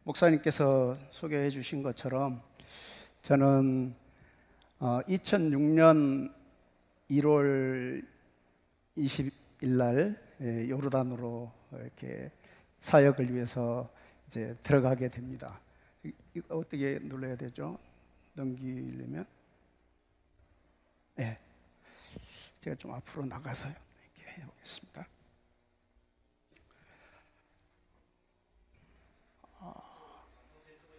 목사님께서 소개해 주신 것처럼 저는 2006년 1월 20일 날 요르단으로 이렇게 사역을 위해서 이제 들어가게 됩니다. 이거 어떻게 눌러야 되죠? 넘기려면? 네. 제가 좀 앞으로 나가서 이렇게 해보겠습니다.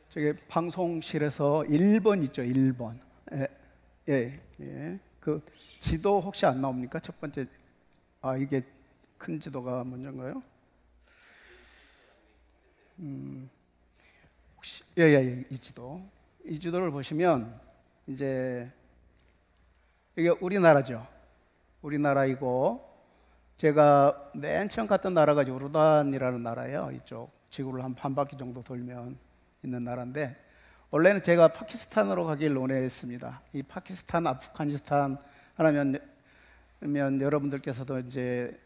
저기 방송실에서 1번 있죠, 1번. 예. 그 지도 혹시 안 나옵니까? 첫 번째, 이게 큰 지도가 먼저인가요? 혹시, 이 지도. 이 지도를 보시면, 이제, 이게 우리나라죠. 우리나라이고, 제가 맨 처음 갔던 나라가 요르단이라는 나라예요. 이쪽 지구를 한 바퀴 정도 돌면 있는 나라인데, 원래는 제가 파키스탄으로 가길 원했습니다. 이 파키스탄, 아프가니스탄 하면 여러분들께서도 이제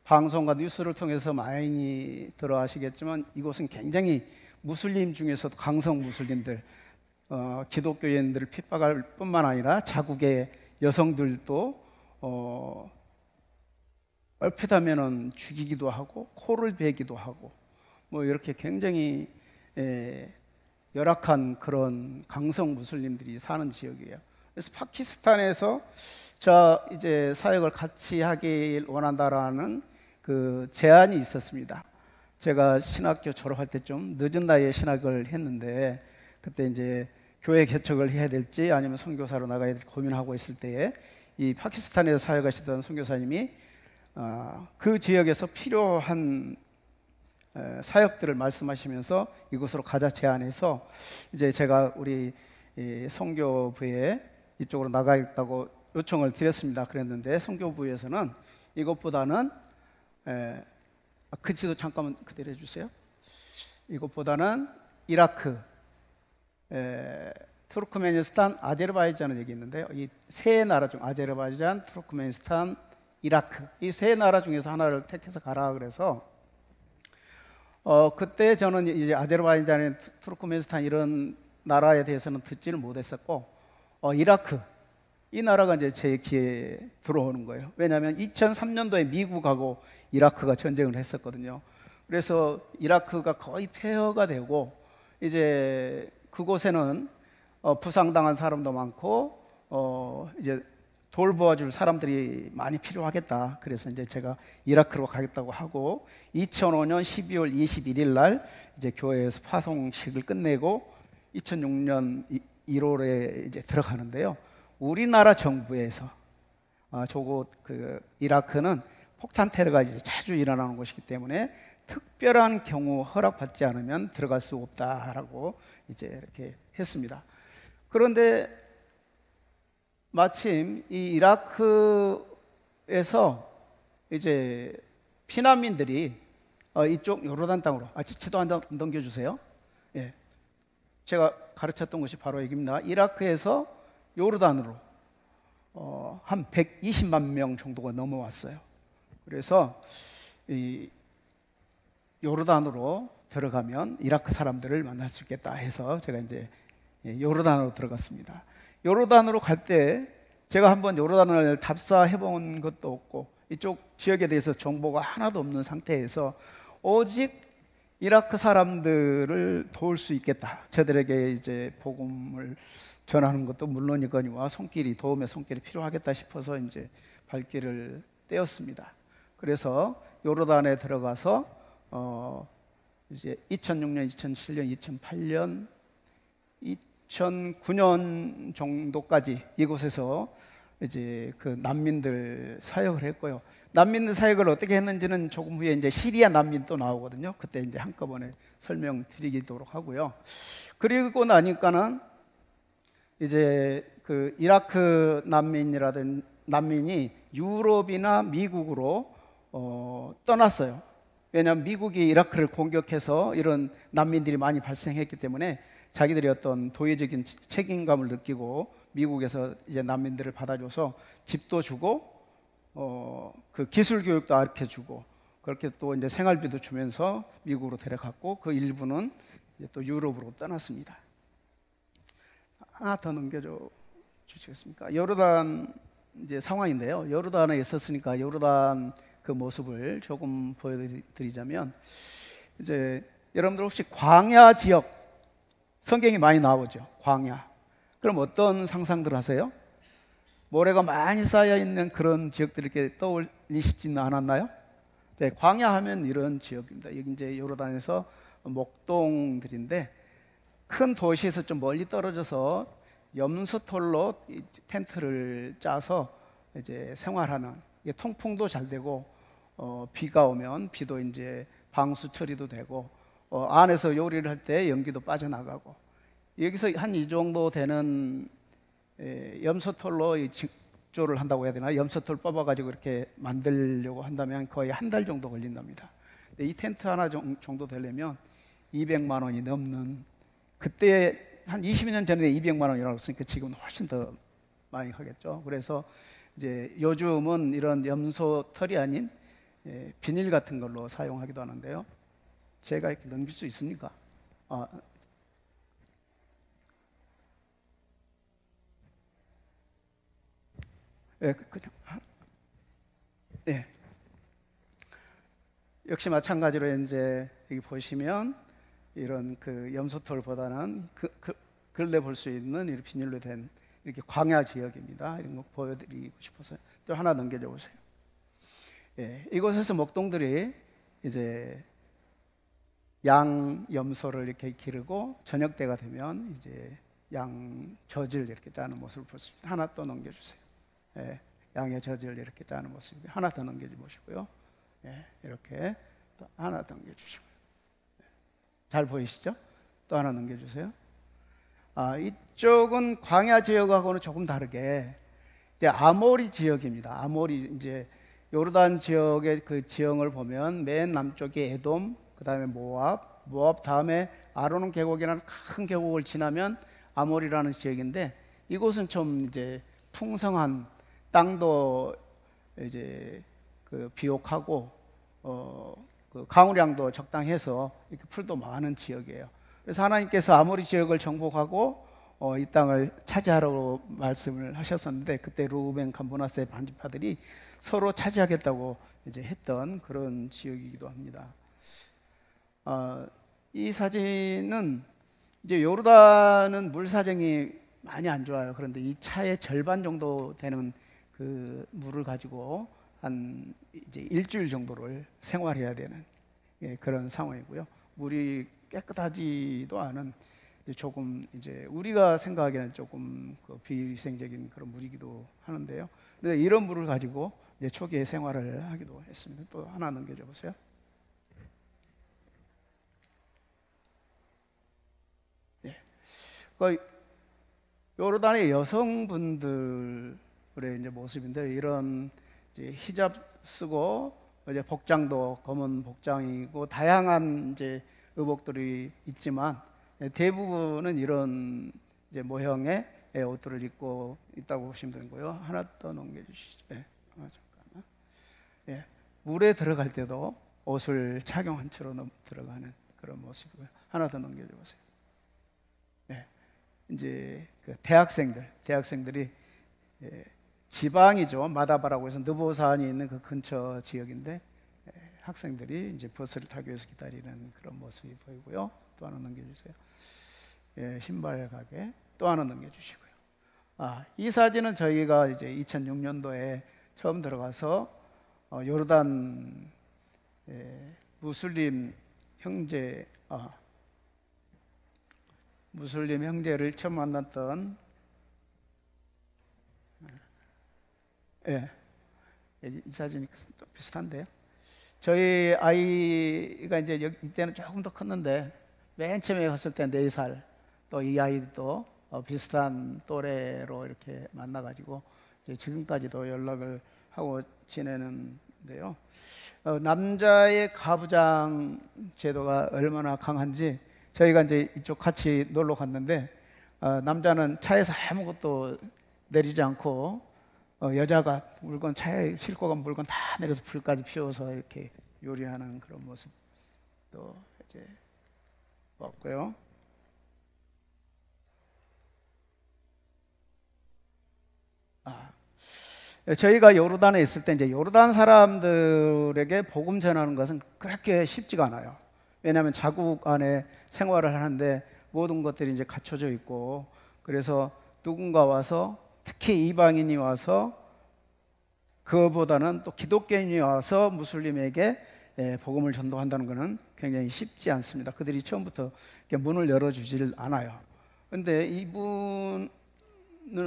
방송과 뉴스를 통해서 많이 들어 아시겠지만, 이곳은 굉장히 무슬림 중에서도 강성 무슬림들, 기독교인들을 핍박할 뿐만 아니라 자국의 여성들도 얼핏 하면은 죽이기도 하고 코를 베기도 하고 뭐 이렇게 굉장히 열악한 그런 강성 무슬림들이 사는 지역이에요. 그래서 파키스탄에서 이제 사역을 같이 하길 원한다라는 그 제안이 있었습니다. 제가 신학교 졸업할 때 좀 늦은 나이에 신학을 했는데, 그때 이제 교회 개척을 해야 될지 아니면 선교사로 나가야 될지 고민하고 있을 때에 이 파키스탄에서 사역하시던 선교사님이 그 지역에서 필요한 사역들을 말씀하시면서 이곳으로 가자 제안해서, 이제 제가 우리 선교부에 이쪽으로 나가겠다고 요청을 드렸습니다. 그랬는데 선교부에서는 이것보다는 그 지도 잠깐만 그대로 해주세요. 이것보다는 이라크, 투르크메니스탄, 아제르바이잔은 여기 있는데요. 이 세 나라 중 아제르바이잔, 투르크메니스탄, 이라크, 이 세 나라 중에서 하나를 택해서 가라 그래서 그때 저는 이제 아제르바이잔, 투르크메니스탄 이런 나라에 대해서는 듣지를 못했었고, 이라크, 이 나라가 이제 제 귀에 들어오는 거예요. 왜냐하면 2003년도에 미국하고 이라크가 전쟁을 했었거든요. 그래서 이라크가 거의 폐허가 되고, 이제 그곳에는 부상당한 사람도 많고, 이제 돌보아줄 사람들이 많이 필요하겠다. 그래서 이제 제가 이라크로 가겠다고 하고, 2005년 12월 21일 날 이제 교회에서 파송식을 끝내고 2006년 1월에 이제 들어가는데요. 우리나라 정부에서 저곳 그 이라크는 폭탄 테러가 이제 자주 일어나는 곳이기 때문에 특별한 경우 허락받지 않으면 들어갈 수 없다라고 이제 이렇게 했습니다. 그런데 마침 이 이라크에서 이제 피난민들이 이쪽 요르단 땅으로, 지도 한 장 넘겨주세요. 예, 제가 가르쳤던 곳이 바로 여기입니다. 이라크에서 요르단으로 한 120만 명 정도가 넘어왔어요. 그래서 이 요르단으로 들어가면 이라크 사람들을 만날 수 있겠다 해서 제가 이제 요르단으로 들어갔습니다. 요르단으로 갈 때 제가 한번 요르단을 답사해 본 것도 없고 이쪽 지역에 대해서 정보가 하나도 없는 상태에서 오직 이라크 사람들을 도울 수 있겠다, 저들에게 이제 복음을 전하는 것도 물론이거니와 도움의 손길이 필요하겠다 싶어서 이제 발길을 떼었습니다. 그래서 요르단에 들어가서 이제 2006년, 2007년, 2008년, 2009년 정도까지 이곳에서 이제 그 난민들 사역을 했고요. 난민들 사역을 어떻게 했는지는 조금 후에 이제 시리아 난민 또 나오거든요. 그때 이제 한꺼번에 설명드리도록 하고요. 그리고 나니까는 이제 그 이라크 난민이 유럽이나 미국으로 떠났어요. 왜냐하면 미국이 이라크를 공격해서 이런 난민들이 많이 발생했기 때문에 자기들이 어떤 도의적인 책임감을 느끼고 미국에서 이제 난민들을 받아줘서 집도 주고 그 기술 교육도 가르쳐주고 그렇게 또 이제 생활비도 주면서 미국으로 데려갔고 그 일부는 이제 또 유럽으로 떠났습니다. 하나 더 넘겨줘 주시겠습니까? 요르단 이제 상황인데요. 요르단에 있었으니까 요르단 그 모습을 조금 보여드리자면, 이제 여러분들 혹시 광야 지역 성경이 많이 나오죠. 광야. 그럼 어떤 상상들 하세요? 모래가 많이 쌓여 있는 그런 지역들 이렇게 떠올리시지는 않았나요? 네, 광야 하면 이런 지역입니다. 여기 이제 요르단에서 목동들인데, 큰 도시에서 좀 멀리 떨어져서 염소털로 텐트를 짜서 이제 생활하는, 통풍도 잘 되고, 비가 오면 비도 이제 방수 처리도 되고, 안에서 요리를 할 때 연기도 빠져나가고, 여기서 한 이 정도 되는 염소털로 직조를 한다고 해야 되나? 염소털 뽑아가지고 이렇게 만들려고 한다면 거의 한 달 정도 걸린답니다. 근데 이 텐트 하나 정도 되려면 200만 원이 넘는, 그때 한 20년 전에 200만 원이라고 했으니까 지금은 훨씬 더 많이 하겠죠. 그래서 이제 요즘은 이런 염소털이 아닌 비닐 같은 걸로 사용하기도 하는데요. 제가 이렇게 넘길 수 있습니까? 그냥 예. 역시 마찬가지로 이제 여기 보시면 이런 그 염소털보다는 근래 볼 수 있는 이렇게 비닐로 된 이렇게 광야 지역입니다. 이런 거 보여드리고 싶어서 또 하나 넘겨줘 보세요. 예, 이곳에서 목동들이 이제 양 염소를 이렇게 기르고 저녁 때가 되면 이제 양 젖을 이렇게 짜는 모습을 볼 수 있습니다. 하나 또 넘겨주세요. 예, 양의 젖을 이렇게 짜는 모습입니다. 하나 더 넘겨주시고요. 예, 이렇게 또 하나 더 넘겨주시고요. 잘 보이시죠? 또 하나 넘겨주세요. 이쪽은 광야 지역하고는 조금 다르게 이제 아모리 지역입니다. 아모리, 이제 요르단 지역의 그 지형을 보면 맨 남쪽에 에돔, 그 다음에 모압 다음에 아르논 계곡이라는 큰 계곡을 지나면 아모리라는 지역인데, 이곳은 좀 이제 풍성한 땅도 이제 그 비옥하고 그 강우량도 적당해서 이렇게 풀도 많은 지역이에요. 그래서 하나님께서 아모리 지역을 정복하고 이 땅을 차지하라고 말씀을 하셨었는데, 그때 루벤, 갓, 므낫세 반지파들이 서로 차지하겠다고 이제 했던 그런 지역이기도 합니다. 이 사진은 이제 요르단은 물 사정이 많이 안 좋아요. 그런데 이 차의 절반 정도 되는 그 물을 가지고 한 이제 일주일 정도를 생활해야 되는 그런 상황이고요. 물이 깨끗하지도 않은, 조금 이제 우리가 생각하기에는 조금 그 비위생적인 그런 물이기도 하는데요. 그래서 이런 물을 가지고 이제 초기에 생활을 하기도 했습니다. 또 하나 넘겨줘 보세요. 네. 그 요르단의 여성분들의 이제 모습인데, 이런 이제 히잡 쓰고 이제 복장도 검은 복장이고 다양한 이제 의복들이 있지만, 대부분은 이런 이제 모형의 옷들을 입고 있다고 보시면 되고요. 하나 더 넘겨주시죠. 네. 잠깐만. 예. 물에 들어갈 때도 옷을 착용한 채로 들어가는 그런 모습이고요. 하나 더 넘겨줘 보세요. 네. 이제 그 대학생들이 지방이죠. 마다바라고 해서 느보산이 있는 그 근처 지역인데, 학생들이 이제 버스를 타기 위해서 기다리는 그런 모습이 보이고요. 또 하나 넘겨주세요. 신발 가게 또 하나 넘겨주시고요. 이 사진은 저희가 이제 2006년도에 처음 들어가서 요르단 무슬림 형제를 처음 만났던, 이 사진이 또 비슷한데요. 저희 아이가 이제 이때는 조금 더 컸는데, 맨 처음에 갔을 때 4살, 또 이 아이도 비슷한 또래로 이렇게 만나가지고 이제 지금까지도 연락을 하고 지내는데요. 남자의 가부장 제도가 얼마나 강한지, 저희가 이제 이쪽 같이 놀러 갔는데, 남자는 차에서 아무것도 내리지 않고 여자가 물건 차에 싣고 간 물건 다 내려서 불까지 피워서 이렇게 요리하는 그런 모습도 이제 봤고요. 저희가 요르단에 있을 때 이제 요르단 사람들에게 복음 전하는 것은 그렇게 쉽지가 않아요. 왜냐하면 자국 안에 생활을 하는데 모든 것들이 이제 갖춰져 있고, 그래서 누군가 와서, 특히 이방인이 와서, 그거보다는 또 기독교인이 와서 무슬림에게 복음을 전도한다는 것은 굉장히 쉽지 않습니다. 그들이 처음부터 이렇게 문을 열어주질 않아요. 그런데 이분은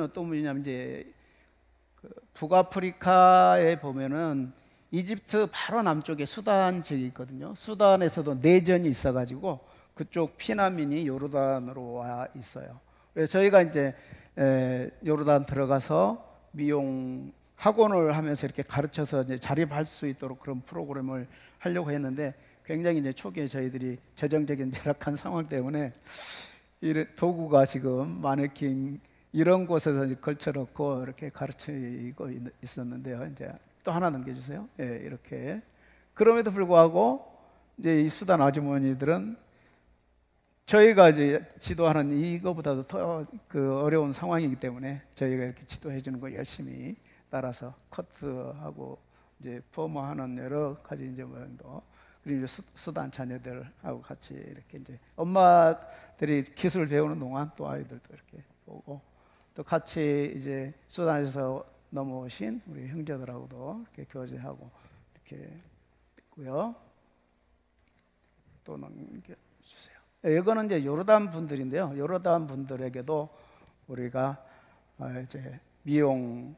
어떤 분이냐면 이제 북아프리카에 보면은 이집트 바로 남쪽에 수단 지역이 있거든요. 수단에서도 내전이 있어가지고 그쪽 피난민이 요르단으로 와 있어요. 그래서 저희가 이제 요르단 들어가서 미용 학원을 하면서 이렇게 가르쳐서 이제 자립할 수 있도록 그런 프로그램을 하려고 했는데, 굉장히 이제 초기에 저희들이 재정적인 열악한 상황 때문에 도구가 지금 마네킹 이런 곳에서 걸쳐놓고 이렇게 가르치고 있었는데요. 이제 또 하나 넘겨주세요. 예, 이렇게. 그럼에도 불구하고 이제 이 수단 아주머니들은 저희가 이제 지도하는 이거보다도 더 그 어려운 상황이기 때문에 저희가 이렇게 지도해 주는 거 열심히 따라서 커트하고 이제 포머하는 여러 가지 이제 모양도, 그리고 이제 수단 자녀들하고 같이 이렇게 이제 엄마들이 기술 배우는 동안 또 아이들도 이렇게 보고, 또 같이 이제 수단에서 넘어오신 우리 형제들하고도 이렇게 교제하고 이렇게 있고요. 또 넘겨주세요. 이거는 이제 요르단 분들인데요. 요르단 분들에게도 우리가 이제 미용으로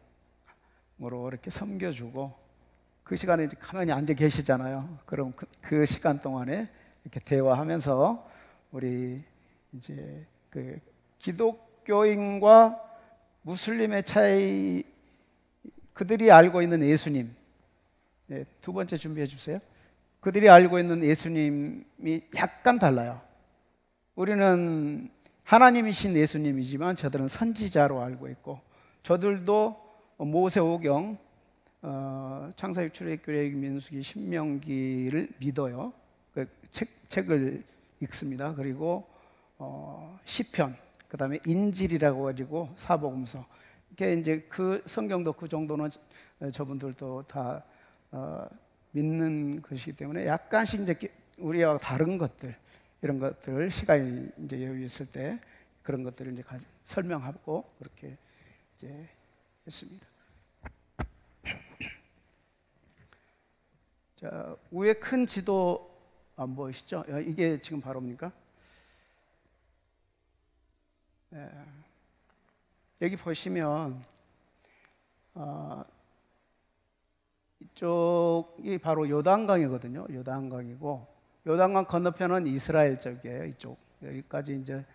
이렇게 섬겨주고, 그 시간에 이제 가만히 앉아 계시잖아요. 그럼 그 시간 동안에 이렇게 대화하면서 우리 이제 그 기독교인과 무슬림의 차이, 그들이 알고 있는 예수님, 네, 두 번째 준비해 주세요. 그들이 알고 있는 예수님이 약간 달라요. 우리는 하나님이신 예수님이지만 저들은 선지자로 알고 있고, 저들도 모세오경, 창세기, 출애굽기, 민수기, 신명기를 믿어요. 그 책을 읽습니다. 그리고 시편, 그 다음에 인질이라고 가지고 사복음서, 이렇게 이제 그 성경도 그 정도는 저분들도 다 믿는 것이기 때문에 약간씩 이제 우리와 다른 것들, 이런 것들 시간이 이제 여유 있을 때 그런 것들을 이제 설명하고 그렇게 이제 했습니다. 자, 위에 큰 지도 안 보이시죠? 이게 지금 바로입니까? 여기 보시면 이쪽이 바로 요단강이거든요. 요단강이고, 요단강 건너편은 이스라엘 쪽이에요. 이쪽 여기까지 이제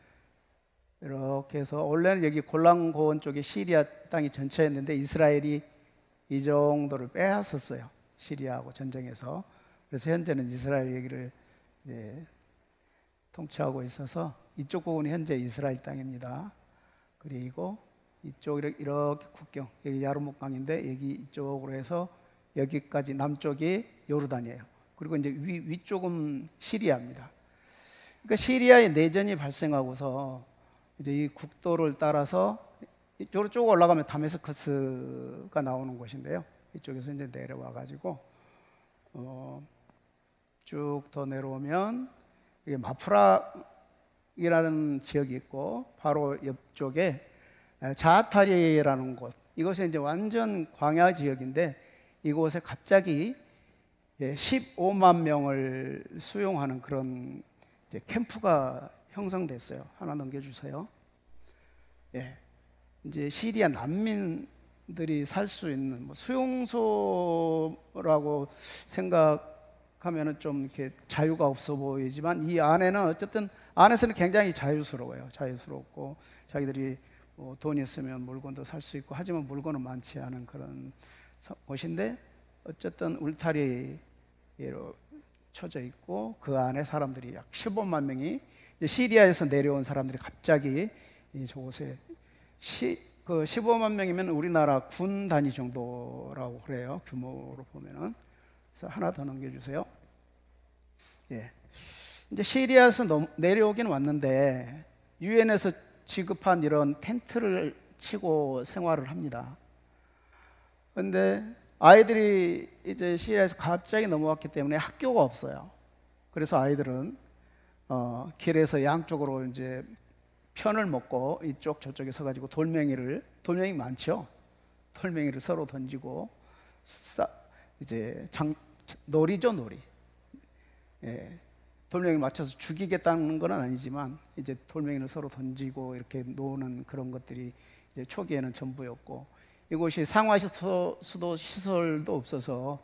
이렇게 해서, 원래는 여기 골란고원 쪽에 시리아 땅이 전체였는데 이스라엘이 이 정도를 빼앗았어요. 시리아하고 전쟁에서. 그래서 현재는 이스라엘 여기를 통치하고 있어서 이쪽 부분이 현재 이스라엘 땅입니다. 그리고 이쪽 이렇게 국경, 여기 야르묵강인데 여기 이쪽으로 해서 여기까지 남쪽이 요르단이에요. 그리고 이제 위쪽은 시리아입니다. 그러니까 시리아의 내전이 발생하고서 이제 이 국도를 따라서 이쪽으로 쭉 올라가면 다메스커스가 나오는 곳인데요. 이쪽에서 이제 내려와 가지고 쭉 더 내려오면 이게 마프락이라는 지역이 있고, 바로 옆쪽에 자타리라는 곳, 이곳이 이제 완전 광야 지역인데 이곳에 갑자기 15만 명을 수용하는 그런 이제 캠프가 형성됐어요. 하나 넘겨주세요. 예, 이제 시리아 난민들이 살 수 있는 수용소라고 생각하면은 좀 이렇게 자유가 없어 보이지만, 이 안에는 어쨌든 안에서는 굉장히 자유스러워요. 자유스럽고 자기들이 돈 있으면 물건도 살 수 있고, 하지만 물건은 많지 않은 그런 곳인데, 어쨌든 울타리로 쳐져 있고 그 안에 사람들이 약 15만 명이, 시리아에서 내려온 사람들이 갑자기 저곳에 그 15만 명이면 우리나라 군 단위 정도라고 그래요. 규모로 보면은 그래서 하나 더 넘겨주세요. 예. 이제 시리아에서 내려오긴 왔는데 유엔에서 지급한 이런 텐트를 치고 생활을 합니다. 그런데 아이들이 이제 시리아에서 갑자기 넘어왔기 때문에 학교가 없어요. 그래서 아이들은 길에서 양쪽으로 이제 편을 먹고 이쪽 저쪽에 서가지고 돌멩이 많죠. 돌멩이를 서로 던지고 이제 놀이죠, 놀이. 예. 돌멩이 맞춰서 죽이겠다는 건 아니지만 이제 돌멩이를 서로 던지고 이렇게 노는 그런 것들이 이제 초기에는 전부였고, 이곳이 상하수도 시설도 없어서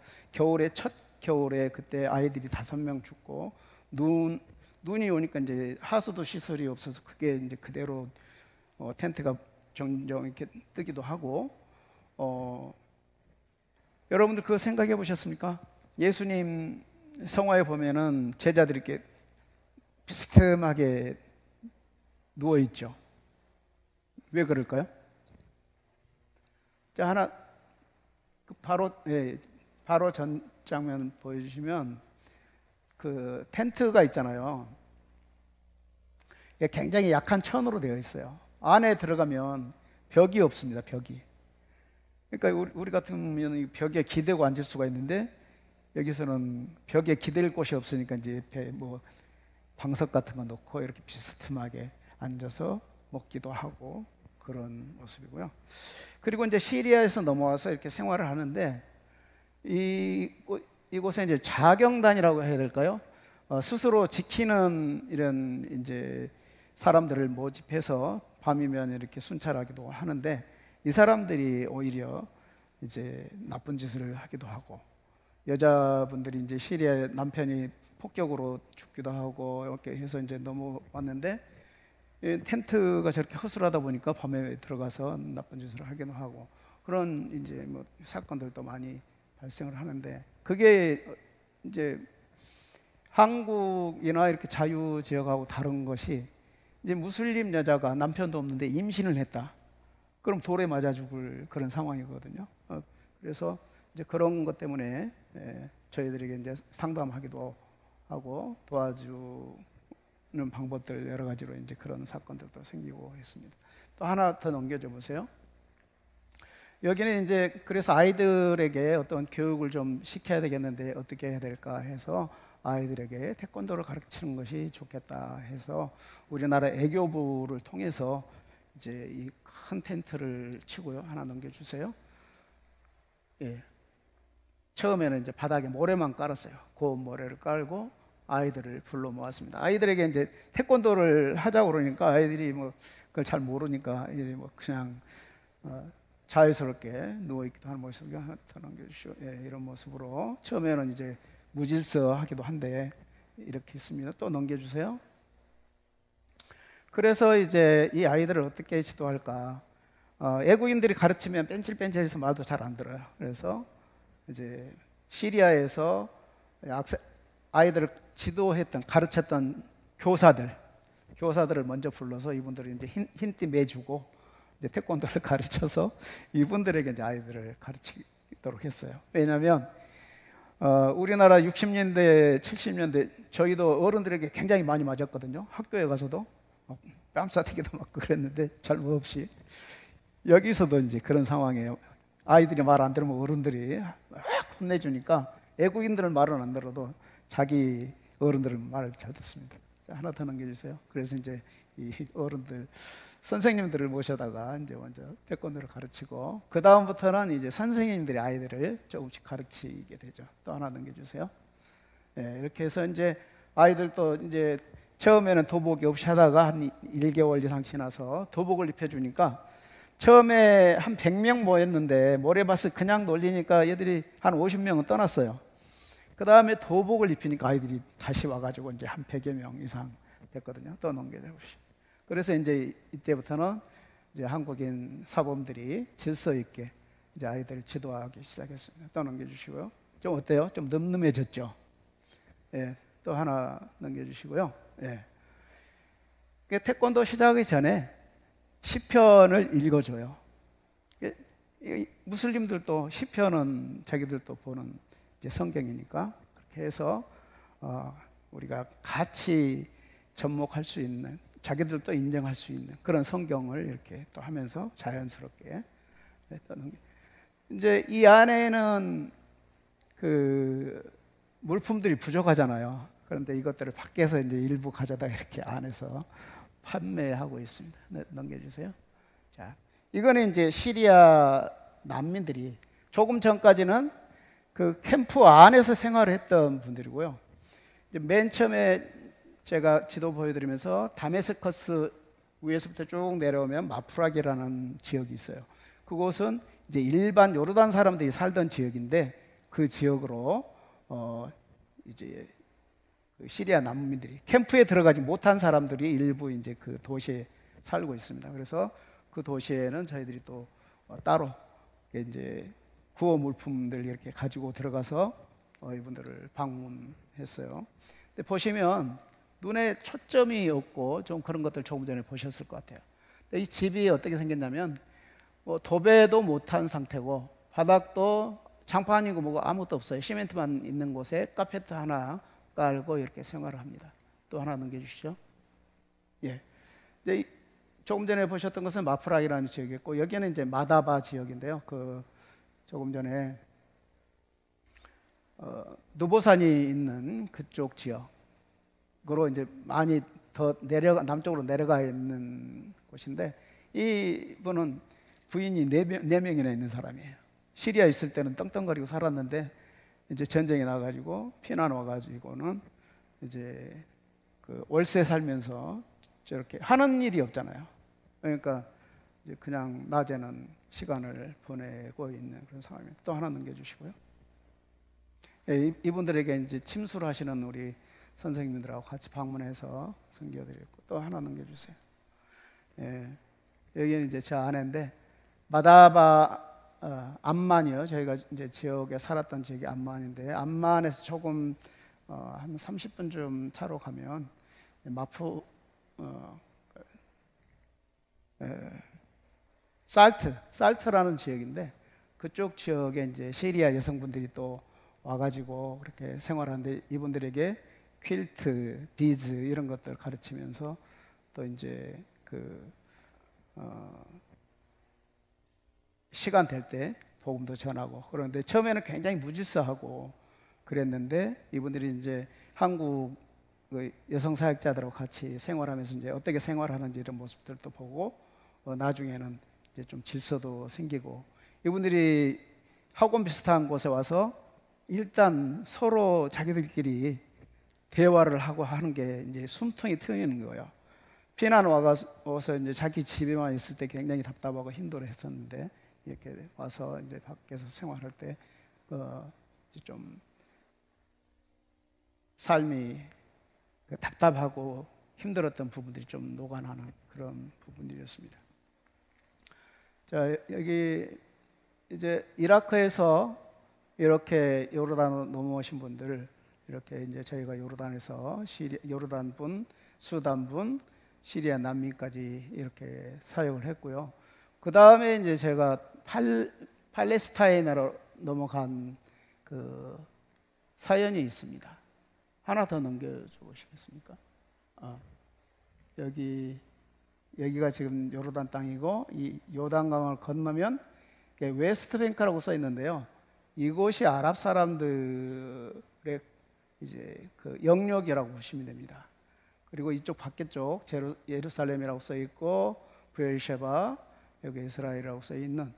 첫 겨울에 그때 아이들이 5명 죽고 눈이 오니까 이제 하수도 시설이 없어서 그게 이제 그대로 텐트가 종종 이렇게 뜨기도 하고, 여러분들 그거 생각해 보셨습니까? 예수님 성화에 보면은 제자들이 이렇게 비스듬하게 누워 있죠. 왜 그럴까요? 자, 하나 바로 전 장면 보여주시면 그 텐트가 있잖아요. 이게 굉장히 약한 천으로 되어 있어요. 안에 들어가면 벽이 없습니다. 벽이. 그러니까 우리 같으면 벽에 기대고 앉을 수가 있는데 여기서는 벽에 기댈 곳이 없으니까 이제 옆에 뭐 방석 같은 거 놓고 이렇게 비스듬하게 앉아서 먹기도 하고 그런 모습이고요. 그리고 이제 시리아에서 넘어와서 이렇게 생활을 하는데 이곳에 이제 자경단이라고 해야 될까요? 스스로 지키는 이런 이제 사람들을 모집해서 밤이면 이렇게 순찰하기도 하는데, 이 사람들이 오히려 이제 나쁜 짓을 하기도 하고, 여자분들이 이제 시리아 남편이 폭격으로 죽기도 하고 이렇게 해서 이제 넘어왔는데, 텐트가 저렇게 허술하다 보니까 밤에 들어가서 나쁜 짓을 하기도 하고, 그런 이제 뭐 사건들도 많이 발생을 하는데, 그게 이제 한국이나 이렇게 자유 지역하고 다른 것이, 이제 무슬림 여자가 남편도 없는데 임신을 했다. 그럼 돌에 맞아 죽을 그런 상황이거든요. 그래서 이제 그런 것 때문에 저희들에게 이제 상담하기도 하고 도와주는 방법들 여러 가지로 이제 그런 사건들도 생기고 했습니다. 또 하나 더 넘겨줘 보세요. 여기는 이제 그래서 아이들에게 어떤 교육을 좀 시켜야 되겠는데 어떻게 해야 될까 해서 아이들에게 태권도를 가르치는 것이 좋겠다 해서 우리나라 애교부를 통해서 이제 이 큰 텐트를 치고요. 하나 넘겨주세요. 예. 처음에는 이제 바닥에 모래만 깔았어요. 고운 모래를 깔고 아이들을 불러 모았습니다. 아이들에게 이제 태권도를 하자고 그러니까 아이들이 뭐 그걸 잘 모르니까 뭐 그냥 자유스럽게 누워있기도 하는 모습이 하나 더 넘겨주시오. 예, 이런 모습으로 처음에는 이제 무질서하기도 한데 이렇게 있습니다. 또 넘겨주세요. 그래서 이제 이 아이들을 어떻게 지도할까? 외국인들이 가르치면 뺀질뺀질해서 말도 잘 안 들어요. 그래서 이제 시리아에서 아이들을 가르쳤던 교사들을 먼저 불러서 이분들이 이제 흰띠 매주고 이제 태권도를 가르쳐서 이분들에게 이제 아이들을 가르치도록 했어요. 왜냐하면 우리나라 60년대, 70년대 저희도 어른들에게 굉장히 많이 맞았거든요. 학교에 가서도 뺨싸대기도 맞고 그랬는데 잘못 없이 여기서도 이제 그런 상황이에요. 아이들이 말 안 들으면 어른들이 막 혼내주니까 외국인들은 말은 안 들어도 자기 어른들은 말을 잘 듣습니다. 하나 더 넘겨주세요. 그래서 이제 이 어른들 선생님들을 모셔다가 이제 먼저 태권도를 가르치고 그 다음부터는 이제 선생님들이 아이들을 조금씩 가르치게 되죠. 또 하나 넘겨주세요. 네, 이렇게 해서 이제 아이들도 이제 처음에는 도복이 없이 하다가 한 1개월 이상 지나서 도복을 입혀주니까 처음에 한 100명 모였는데 모래밭을 그냥 놀리니까 얘들이 한 50명은 떠났어요. 그 다음에 도복을 입히니까 아이들이 다시 와가지고 이제 한 100여 명 이상 됐거든요. 또 넘겨주십시오. 그래서 이제 이때부터는 이제 한국인 사범들이 질서 있게 이제 아이들을 지도하기 시작했습니다. 또 넘겨주시고요. 좀 어때요? 좀 늠름해졌죠? 예, 또 하나 넘겨주시고요. 예. 태권도 시작하기 전에 시편을 읽어줘요. 무슬림들도 시편은 자기들도 보는 이제 성경이니까 그렇게 해서 우리가 같이 접목할 수 있는, 자기들도 인정할 수 있는 그런 성경을 이렇게 또 하면서 자연스럽게 했던 게, 이제 이 안에는 그 물품들이 부족하잖아요. 그런데 이것들을 밖에서 이제 일부 가져다 이렇게 안에서 판매하고 있습니다. 네, 넘겨주세요. 자, 이거는 이제 시리아 난민들이 조금 전까지는 그 캠프 안에서 생활했던 분들이고요. 이제 맨 처음에 제가 지도 보여드리면서 다메스커스 위에서부터 쭉 내려오면 마프락이라는 지역이 있어요. 그곳은 이제 일반 요르단 사람들이 살던 지역인데 그 지역으로 이제 그 시리아 난민들이 캠프에 들어가지 못한 사람들이 일부 이제 그 도시에 살고 있습니다. 그래서 그 도시에는 저희들이 또 따로 이제 구호 물품들 이렇게 가지고 들어가서 이분들을 방문했어요. 근데 보시면 눈에 초점이 없고 좀 그런 것들 조금 전에 보셨을 것 같아요. 근데 이 집이 어떻게 생겼냐면 도배도 못한 상태고 바닥도 장판이고 뭐고 아무것도 없어요. 시멘트만 있는 곳에 카페트 하나 깔고 이렇게 생활을 합니다. 또 하나 넘겨주시죠. 예. 이제 조금 전에 보셨던 것은 마프락이라는 지역이었고, 여기는 이제 마다바 지역인데요. 그 조금 전에 누보산이 있는 그쪽 지역으로 이제 많이 더 남쪽으로 내려가 있는 곳인데, 이분은 부인이 네 명이나 있는 사람이에요. 시리아에 있을 때는 떵떵거리고 살았는데 이제 전쟁이 나가지고 피난 와가지고는 이제 그 월세 살면서 저렇게 하는 일이 없잖아요. 그러니까 이제 그냥 낮에는 시간을 보내고 있는 그런 상황입니다. 또 하나 넘겨주시고요. 예, 이분들에게 이제 침수를 하시는 우리 선생님들하고 같이 방문해서 섬겨드렸고, 또 하나 넘겨주세요. 예, 여기는 이제 제 아내인데 마다바 암만이요. 저희가 이제 지역에 살았던 지역이 암만인데, 암만에서 조금 한 30분쯤 차로 가면 마프 살트라는 지역인데, 그쪽 지역에 이제 시리아 여성분들이 또 와가지고 그렇게 생활하는데, 이분들에게 퀼트, 비즈 이런 것들 가르치면서 또 이제 그 시간 될 때 복음도 전하고, 그런데 처음에는 굉장히 무질서하고 그랬는데 이분들이 이제 한국 여성 사역자들하고 같이 생활하면서 이제 어떻게 생활하는지 이런 모습들도 보고 나중에는 이제 좀 질서도 생기고, 이분들이 학원 비슷한 곳에 와서 일단 서로 자기들끼리 대화를 하고 하는 게 이제 숨통이 트이는 거예요. 피난 와서 이제 자기 집에만 있을 때 굉장히 답답하고 힘들어했었는데, 이렇게 와서 이제 밖에서 생활할 때 좀 삶이 답답하고 힘들었던 부분들이 좀 녹아나는 그런 부분이었습니다. 자, 여기 이제 이라크에서 이렇게 요르단으로 넘어오신 분들, 이렇게 이제 저희가 요르단에서 요르단분, 수단분, 시리아 난민까지 이렇게 사역을 했고요. 그 다음에 이제 제가 팔레스타인으로 넘어간 그 사연이 있습니다. 하나 더 넘겨주시겠습니까? 여기가 지금 요르단 땅이고, 이 요단강을 건너면 웨스트뱅크라고 써 있는데요. 이곳이 아랍 사람들의 이제 그 영역이라고 보시면 됩니다. 그리고 이쪽 밖쪽 예루살렘이라고 써 있고, 브엘셰바, 여기 이스라엘이라고 써 있는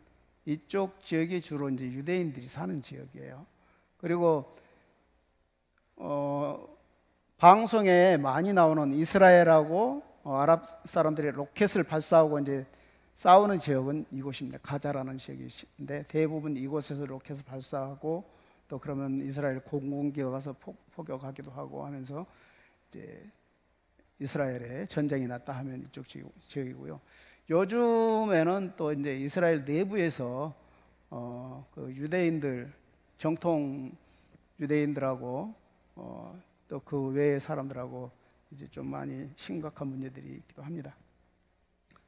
이쪽 지역이 주로 이제 유대인들이 사는 지역이에요. 그리고 방송에 많이 나오는 이스라엘하고 아랍 사람들이 로켓을 발사하고 이제 싸우는 지역은 이곳입니다. 가자라는 지역인데, 대부분 이곳에서 로켓을 발사하고 또 그러면 이스라엘 공군기가 가서 포격하기도 하고 하면서 이제 이스라엘에 전쟁이 났다 하면 이쪽 지역이고요. 요즘에는 또 이제 이스라엘 내부에서 그 유대인들, 정통 유대인들하고 또 그 외의 사람들하고 이제 좀 많이 심각한 문제들이 있기도 합니다.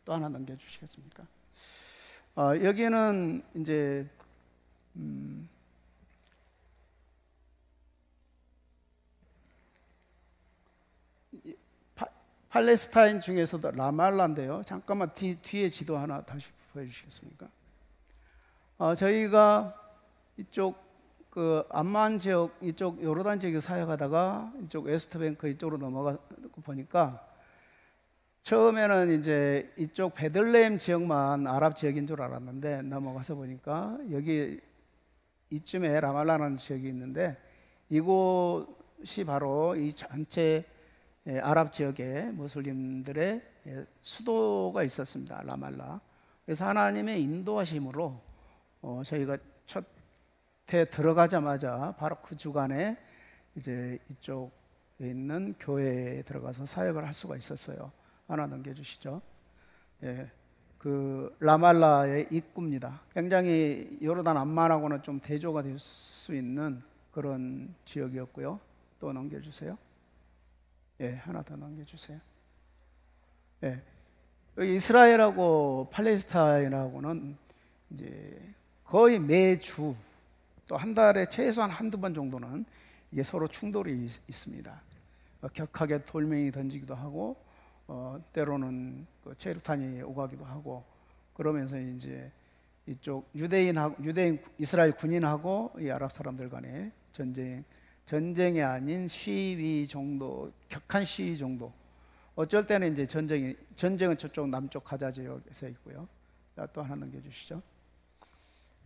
또 하나 넘겨주시겠습니까? 여기는 이제 팔레스타인 중에서도 라말라인데요. 잠깐만 뒤에 지도 하나 다시 보여주시겠습니까? 저희가 이쪽 그 암만 지역, 이쪽 요르단 지역에 사역하다가 이쪽 웨스트뱅크 이쪽으로 넘어가 보니까 처음에는 이제 이쪽 베들레헴 지역만 아랍 지역인 줄 알았는데 넘어가서 보니까 여기 이쯤에 라말라라는 지역이 있는데 이곳이 바로 이 전체 아랍 지역의 무슬림들의 수도가 있었습니다. 라말라. 그래서 하나님의 인도하심으로 저희가 첫해 들어가자마자 바로 그 주간에 이제 이쪽에 있는 교회에 들어가서 사역을 할 수가 있었어요. 하나 넘겨주시죠. 예, 그 라말라의 입구입니다. 굉장히 요르단 암만하고는 좀 대조가 될 수 있는 그런 지역이었고요. 또 넘겨주세요. 예, 하나 더 넘겨주세요. 예, 이스라엘하고 팔레스타인하고는 이제 거의 매주 또 한 달에 최소한 한두 번 정도는 이게 서로 충돌이 있습니다. 격하게 돌멩이 던지기도 하고 때로는 그 체류탄이 오가기도 하고 그러면서 이제 이쪽 유대인 이스라엘 군인하고 이 아랍 사람들 간의 전쟁이 아닌 시위 정도, 격한 시위 정도. 어쩔 때는 이제 전쟁은 저쪽 남쪽 가자 지역에서 있고요. 또 하나 넘겨주시죠.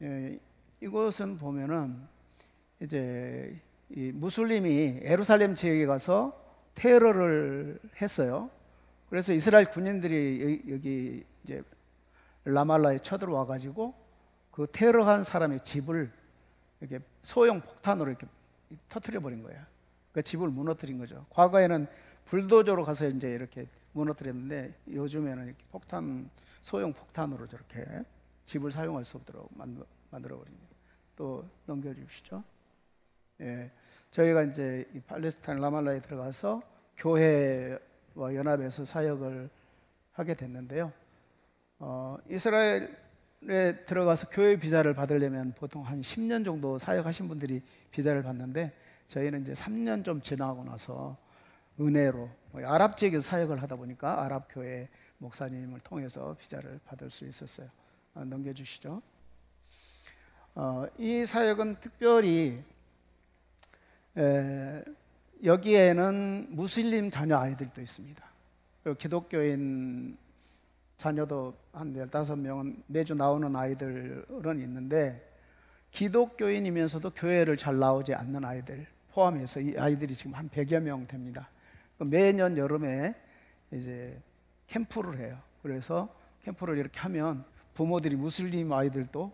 예, 이곳은 보면은 이제 이 무슬림이 예루살렘 지역에 가서 테러를 했어요. 그래서 이스라엘 군인들이 여기 이제 라말라에 쳐들어와 가지고 그 테러한 사람의 집을 이렇게 소형 폭탄으로 이렇게 터뜨려 버린 거예요. 그 집을 무너뜨린 거죠. 과거에는 불도저로 가서 이제 이렇게 무너뜨렸는데 요즘에는 이렇게 소형 폭탄으로 저렇게 집을 사용할 수 없도록 만들어 버립니다. 또 넘겨주시죠. 예, 저희가 이제 이 팔레스타인 라말라에 들어가서 교회와 연합해서 사역을 하게 됐는데요. 이스라엘에 들어가서 교회 비자를 받으려면 보통 한 10년 정도 사역하신 분들이 비자를 받는데 저희는 이제 3년 좀 지나고 나서 은혜로 아랍 지역에서 사역을 하다 보니까 아랍 교회 목사님을 통해서 비자를 받을 수 있었어요. 넘겨주시죠. 이 사역은 특별히 여기에는 무슬림 자녀 아이들도 있습니다. 그리고 기독교인 자녀도 한 15명은 매주 나오는 아이들은 있는데 기독교인이면서도 교회를 잘 나오지 않는 아이들 포함해서 이 아이들이 지금 한 100여 명 됩니다. 매년 여름에 이제 캠프를 해요. 그래서 캠프를 이렇게 하면 부모들이 무슬림 아이들도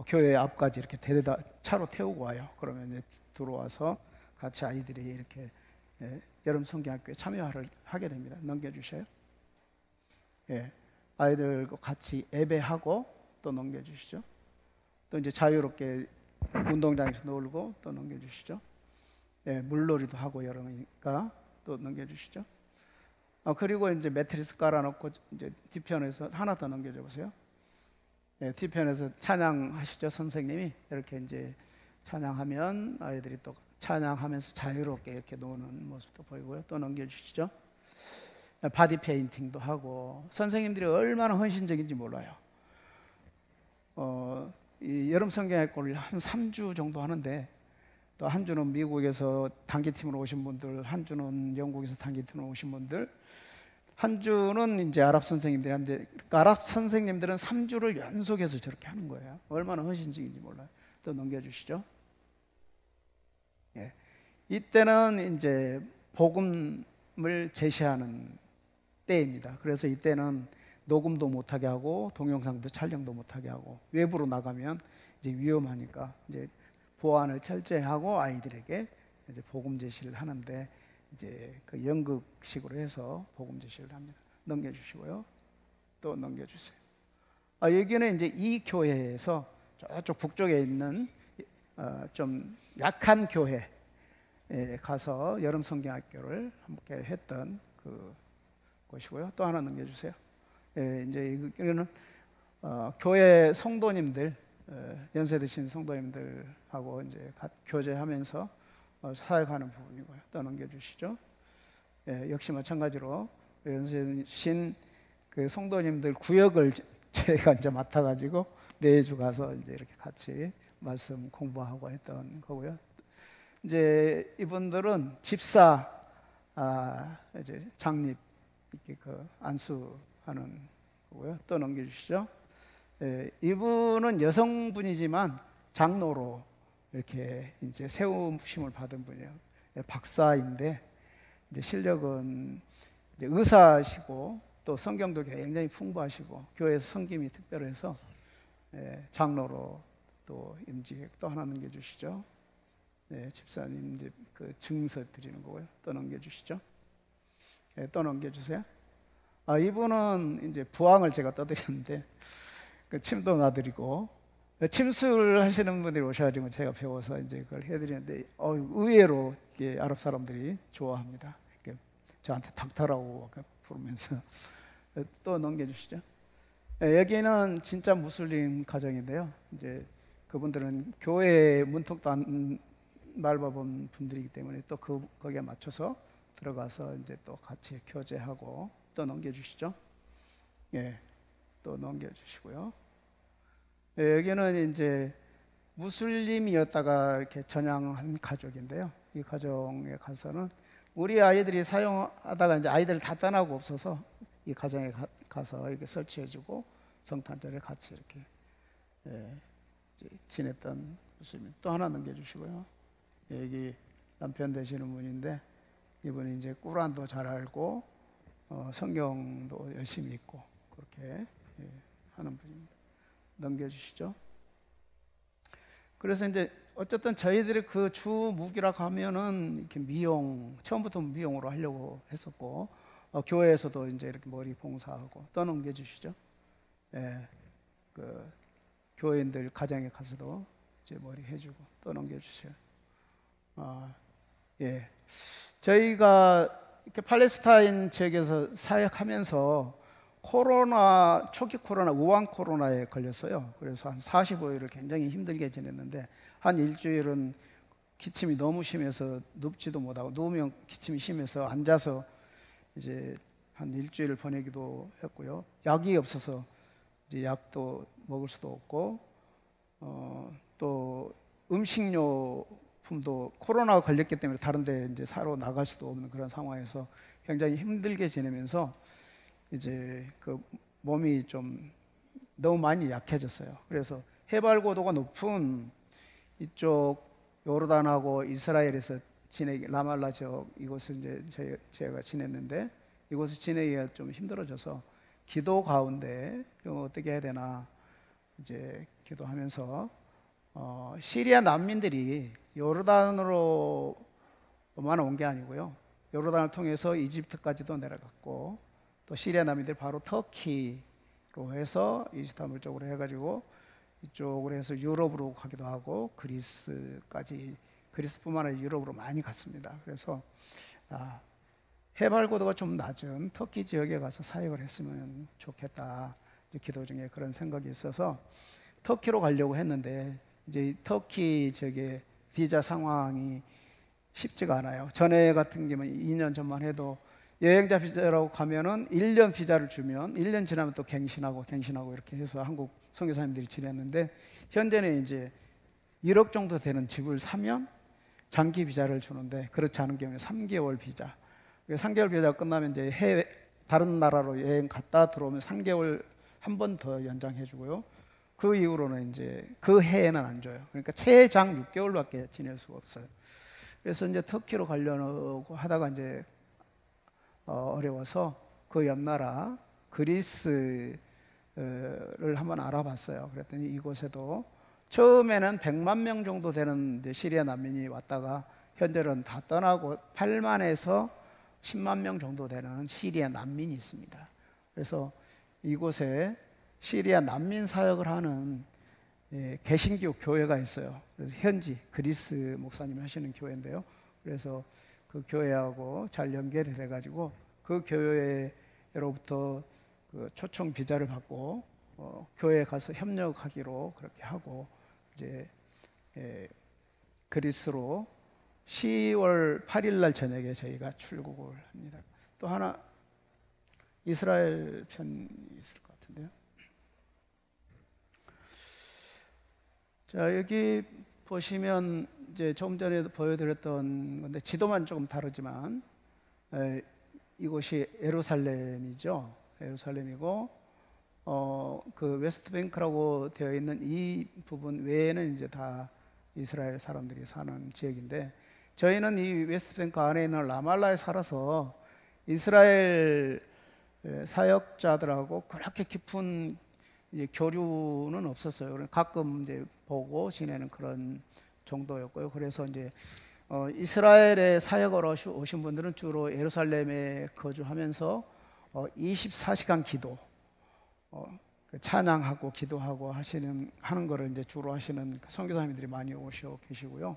교회 앞까지 이렇게 데려다 차로 태우고 와요. 그러면 이제 들어와서 같이 아이들이 이렇게 여름 성경학교에 참여를 하게 됩니다. 넘겨주셔요. 예, 아이들과 같이 예배하고 또 넘겨주시죠. 또 이제 자유롭게 운동장에서 놀고 또 넘겨주시죠. 예, 물놀이도 하고 여름이니까 또 넘겨주시죠. 그리고 이제 매트리스 깔아놓고 이제 뒤편에서 하나 더 넘겨줘 보세요. 예, 뒤편에서 찬양하시죠. 선생님이 이렇게 이제 찬양하면 아이들이 또 찬양하면서 자유롭게 이렇게 노는 모습도 보이고요. 또 넘겨주시죠. 바디 페인팅도 하고 선생님들이 얼마나 헌신적인지 몰라요. 이 여름 성경학교를 한 3주 정도 하는데 또 한 주는 미국에서 단기팀으로 오신 분들, 한 주는 영국에서 단기팀으로 오신 분들, 한 주는 이제 아랍 선생님들이 하는데 아랍 선생님들은 3주를 연속해서 저렇게 하는 거예요. 얼마나 헌신적인지 몰라요. 또 넘겨주시죠. 예. 이때는 이제 복음을 제시하는 때입니다. 그래서 이때는 녹음도 못하게 하고 동영상도 촬영도 못하게 하고 외부로 나가면 이제 위험하니까 이제 보안을 철저히 하고 아이들에게 이제 복음 제시를 하는데 이제 그 연극식으로 해서 복음 제시를 합니다. 넘겨주시고요. 또 넘겨주세요. 여기는 이제 이 교회에서 저쪽 북쪽에 있는 좀 약한 교회에 가서 여름 성경학교를 함께 했던 그 곳이고요. 또 하나 넘겨주세요. 이제 이거는 교회 성도님들, 연세 드신 성도님들하고 이제 교제하면서 사역하는 부분이고요. 또 넘겨주시죠. 역시 마찬가지로 연세신 그 성도님들 구역을 제가 이제 맡아가지고 매주 가서 이제 이렇게 같이 말씀 공부하고 했던 거고요. 이제 이분들은 집사 이제 장립 이렇게 그 안수하는 거고요. 또 넘겨주시죠. 이분은 여성분이지만 장로로 이렇게 이제 세우심을 받은 분이에요. 박사인데 이제 실력은 이제 의사시고 또 성경도 굉장히 풍부하시고 교회에서 섬김이 특별해서 장로로 또 임직. 또 하나 넘겨주시죠. 집사님 이제 그 증서 드리는 거고요. 또 넘겨주시죠. 또 넘겨주세요. 이분은 이제 부항을 제가 떠드렸는데 그 침도 놔드리고 침술 하시는 분들이 오셔가지고 제가 배워서 이제 그걸 해드리는데 의외로 아랍 사람들이 좋아합니다. 저한테 닥터라고 부르면서. 또 넘겨주시죠. 여기는 진짜 무슬림 가정인데요. 이제 그분들은 교회 문턱도 안 밟아본 분들이기 때문에 또 거기에 맞춰서 들어가서 이제 또 같이 교제하고. 또 넘겨주시죠. 또 넘겨주시고요. 여기는 이제 무슬림이었다가 이렇게 전향한 가족인데요. 이 가정에 가서는 우리 아이들이 사용하다가 이제 아이들 다 떠나고 없어서 이 가정에 가서 이렇게 설치해주고 성탄절에 같이 이렇게 지냈던 무슬림. 또 하나 넘겨주시고요. 여기 남편 되시는 분인데 이분이 이제 꾸란도 잘 알고 성경도 열심히 읽고 그렇게 하는 분입니다. 넘겨주시죠. 그래서 이제 어쨌든 저희들이 그 주 무기라고 하면은 이렇게 미용, 처음부터 미용으로 하려고 했었고 교회에서도 이제 이렇게 머리 봉사하고. 또 넘겨주시죠. 그 교인들 가정에 가서도 이제 머리 해주고. 또 넘겨주세요. 저희가 이렇게 팔레스타인 지역에서 사역하면서 초기 코로나, 우한 코로나에 걸렸어요. 그래서 한 45일을 굉장히 힘들게 지냈는데 한 일주일은 기침이 너무 심해서 눕지도 못하고, 누우면 기침이 심해서 앉아서 이제 한 일주일을 보내기도 했고요. 약이 없어서 이제 약도 먹을 수도 없고, 또 음식료품도 코로나가 걸렸기 때문에 다른 데 이제 사러 나갈 수도 없는 그런 상황에서 굉장히 힘들게 지내면서 이제 그 몸이 좀 너무 많이 약해졌어요. 그래서 해발 고도가 높은 이쪽 요르단하고 이스라엘에서 라말라 지역 이곳을 이제 제가 지냈는데 이곳을 지내기가 좀 힘들어져서 기도 가운데 어떻게 해야 되나 이제 기도하면서 시리아 난민들이 요르단으로만 온 게 아니고요. 요르단을 통해서 이집트까지도 내려갔고 또 시리아 난민들이 바로 터키로 해서 이스탄불 쪽으로 해가지고 이쪽으로 해서 유럽으로 가기도 하고 그리스까지, 그리스뿐만 아니라 유럽으로 많이 갔습니다. 그래서 해발 고도가 좀 낮은 터키 지역에 가서 사역을 했으면 좋겠다 이제 기도 중에 그런 생각이 있어서 터키로 가려고 했는데 이제 터키 지역의 비자 상황이 쉽지가 않아요. 전에 같은 경우는 2년 전만 해도 여행자 비자라고 가면은 1년 비자를 주면 1년 지나면 또 갱신하고 이렇게 해서 한국 선교사님들이 지냈는데 현재는 이제 1억 정도 되는 집을 사면 장기 비자를 주는데 그렇지 않은 경우에 3개월 비자. 3개월 비자가 끝나면 이제 다른 나라로 여행 갔다 들어오면 3개월 한 번 더 연장해 주고요. 그 이후로는 이제 그 해에는 안 줘요. 그러니까 최장 6개월밖에 지낼 수가 없어요. 그래서 이제 터키로 가려고 하다가 이제 어려워서 그 옆나라 그리스를 한번 알아봤어요. 그랬더니 이곳에도 처음에는 100만 명 정도 되는 이제 시리아 난민이 왔다가 현재는 다 떠나고 8만에서 10만 명 정도 되는 시리아 난민이 있습니다. 그래서 이곳에 시리아 난민 사역을 하는 개신교 교회가 있어요. 그래서 현지 그리스 목사님이 하시는 교회인데요. 그래서 그 교회하고 잘 연결이 돼가지고 그 교회로부터 그 초청 비자를 받고 교회에 가서 협력하기로 그렇게 하고 이제 그리스로 10월 8일 날 저녁에 저희가 출국을 합니다. 또 하나 이스라엘 편이 있을 것 같은데요. 자, 여기 보시면 이제 조금 전에 보여드렸던 건데 지도만 조금 다르지만 이곳이 예루살렘이죠. 예루살렘이고 그 웨스트뱅크라고 되어 있는 이 부분 외에는 이제 다 이스라엘 사람들이 사는 지역인데, 저희는 이 웨스트뱅크 안에 있는 라말라에 살아서 이스라엘 사역자들하고 그렇게 깊은 이제 교류는 없었어요. 가끔 이제 보고 지내는 그런 정도였고요. 그래서 이제 이스라엘에 사역을 오신 분들은 주로 예루살렘에 거주하면서 24시간 기도, 찬양하고 기도하고 하는 거를 이제 주로 하시는 선교사님들이 많이 오셔 계시고요.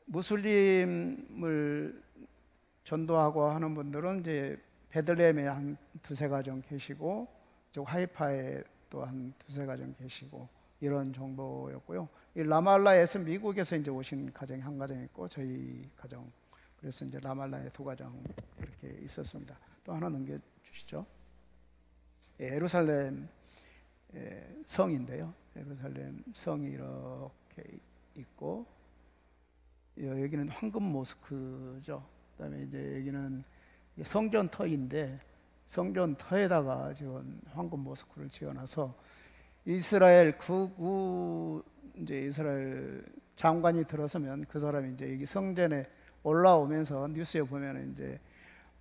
무슬림을 전도하고 하는 분들은 이제 베들레헴에 한 두세 가정 계시고, 저 하이파에 또 한 두세 가정 계시고, 이런 정도였고요. 이 라말라에서 미국에서 이제 오신 가정이 한 가정 있고, 저희 가정, 그래서 이제 라말라에 두 가정 이렇게 있었습니다. 또 하나 넘겨주시죠. 예루살렘 성인데요. 예루살렘 성이 이렇게 있고, 여기는 황금 모스크죠. 그다음에 이제 여기는 성전 터인데, 성전 터에다가 지금 황금 모스크를 지어놔서 이스라엘 극우 이제 이스라엘 장관이 들어서면 그 사람이 이제 여기 성전에 올라오면서 뉴스에 보면 이제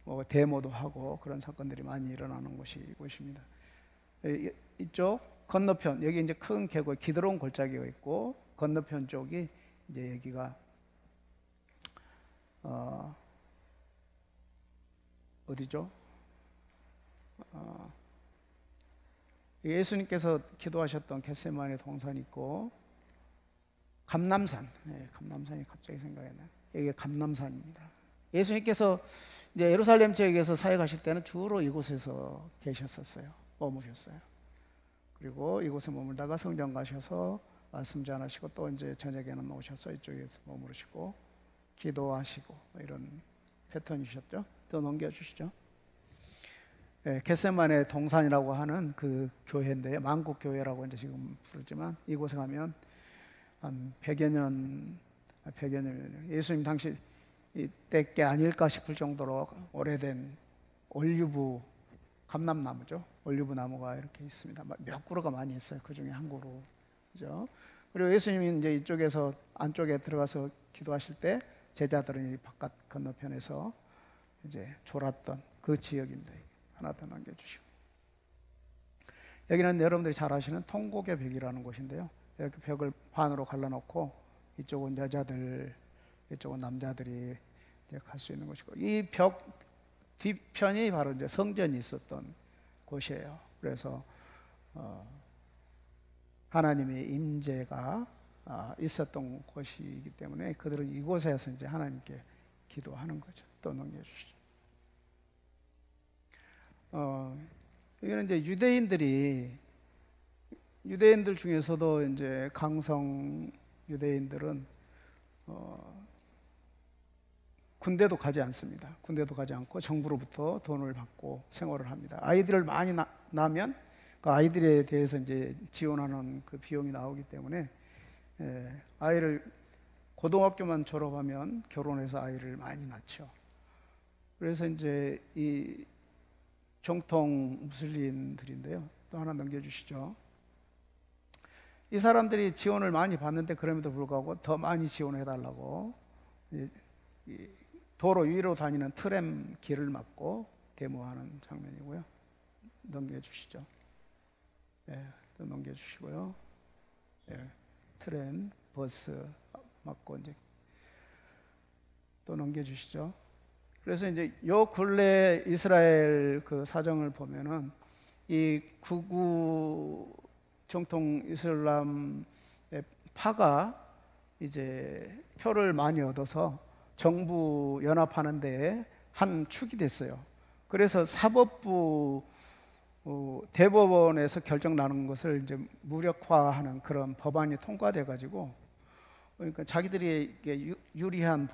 뭐 데모도 하고 그런 사건들이 많이 일어나는 곳이 이곳입니다. 이쪽 건너편, 여기 이제 큰 계곡 기드론 골짜기가 있고, 건너편 쪽이 이제 여기가 어디죠? 예수님께서 기도하셨던 겟세마네 동산이 있고, 감람산, 감람산이 갑자기 생각이 나요. 이게 감람산입니다. 예수님께서 이제 예루살렘 지역에서 사역하실 때는 주로 이곳에서 계셨었어요. 머무셨어요. 그리고 이곳에 머물다가 성전 가셔서 말씀 전하시고, 또 이제 저녁에는 오셔서 이쪽에서 머무르시고 기도하시고, 이런 패턴이셨죠. 더 넘겨주시죠. 겟세마네 동산이라고 하는 그 교회인데요. 만국교회라고 이제 지금 부르지만, 이곳에 가면 한 100여 년, 예수님 당시 이때 게 아닐까 싶을 정도로 오래된 올리브 감람나무죠. 올리브 나무가 이렇게 있습니다. 몇 그루가 많이 있어요. 그 중에 한 그루죠. 그리고 예수님이 이제 이쪽에서 안쪽에 들어가서 기도하실 때 제자들은 이 바깥 건너편에서 이제 졸았던 그 지역입니다. 하나 더 남겨주시고, 여기는 여러분들이 잘 아시는 통곡의 벽이라는 곳인데요. 이렇게 벽을 반으로 갈라놓고 이쪽은 여자들, 이쪽은 남자들이 갈 수 있는 곳이고, 이 벽 뒤편이 바로 이제 성전이 있었던 곳이에요. 그래서 하나님의 임재가 있었던 곳이기 때문에 그들은 이곳에서 이제 하나님께 기도하는 거죠. 또 넘겨주시죠. 이거는 이제 유대인들 중에서도 이제 강성 유대인들은 군대도 가지 않습니다. 군대도 가지 않고 정부로부터 돈을 받고 생활을 합니다. 아이들을 많이 낳으면 그 아이들에 대해서 이제 지원하는 그 비용이 나오기 때문에 아이를 고등학교만 졸업하면 결혼해서 아이를 많이 낳죠. 그래서 이제 이 정통 무슬림들인데요. 또 하나 넘겨주시죠. 이 사람들이 지원을 많이 받는데 그럼에도 불구하고 더 많이 지원해달라고 도로 위로 다니는 트램 길을 막고 데모하는 장면이고요. 넘겨주시죠. 또 넘겨주시고요. 트램, 버스 막고 이제 또 넘겨주시죠. 그래서 이제 요 근래 이스라엘 그 사정을 보면은 이 극우 정통 이슬람의 파가 이제 표를 많이 얻어서 정부 연합하는 데에 한 축이 됐어요. 그래서 사법부 대법원에서 결정 나는 것을 이제 무력화하는 그런 법안이 통과돼 가지고, 그러니까 자기들이 유리한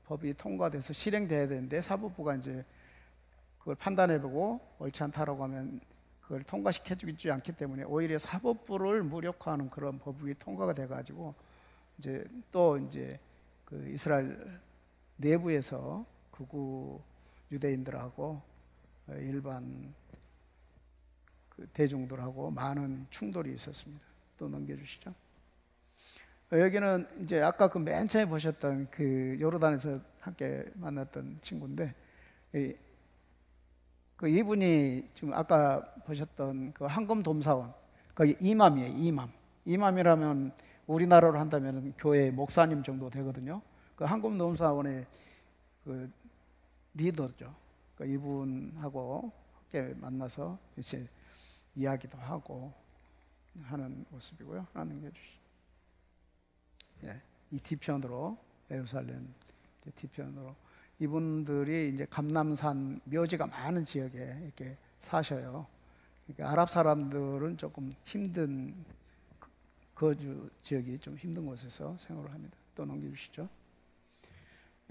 법이 통과돼서 실행돼야 되는데 사법부가 이제 그걸 판단해보고 옳지 않다라고 하면 그걸 통과시켜주지 않기 때문에 오히려 사법부를 무력화하는 그런 법이 통과가 돼가지고 이제 또 이제 그 이스라엘 내부에서 극우 유대인들하고 일반 그 대중들하고 많은 충돌이 있었습니다. 또 넘겨주시죠. 여기는 이제 아까 그 맨 처음에 보셨던 그 요르단에서 함께 만났던 친구인데 그 이분이 지금 아까 보셨던 그 한검돔사원 그 이맘이에요. 이맘이라면 우리나라로 한다면 교회 목사님 정도 되거든요. 그 한검돔사원의 그 리더죠. 그 이분하고 함께 만나서 이제 이야기도 하고 하는 모습이고요. 하나 넘겨주시죠. 예, 이 뒤편으로 예루살렘 뒤편으로 이분들이 이제 감람산 묘지가 많은 지역에 이렇게 사셔요. 그러니까 아랍 사람들은 조금 힘든 거주 지역이 좀 힘든 곳에서 생활을 합니다. 또 넘겨주시죠.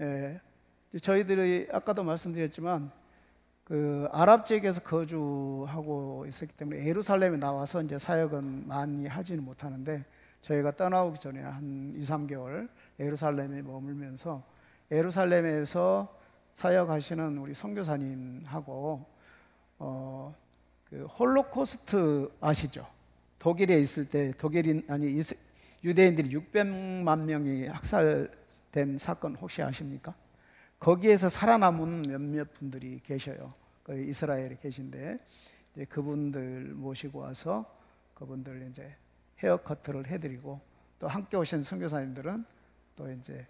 예, 저희들이 아까도 말씀드렸지만 그 아랍 지역에서 거주하고 있었기 때문에 예루살렘에 나와서 이제 사역은 많이 하지는 못하는데 저희가 떠나오기 전에 한 2, 3개월 예루살렘에 머물면서 예루살렘에서 사역하시는 우리 선교사님하고 그 홀로코스트 아시죠? 독일에 있을 때 유대인들이 600만 명이 학살된 사건 혹시 아십니까? 거기에서 살아남은 몇몇 분들이 계셔요. 그 이스라엘에 계신데 이제 그분들 모시고 와서 그분들 이제 헤어커트를 해드리고 또 함께 오신 선교사님들은 또 이제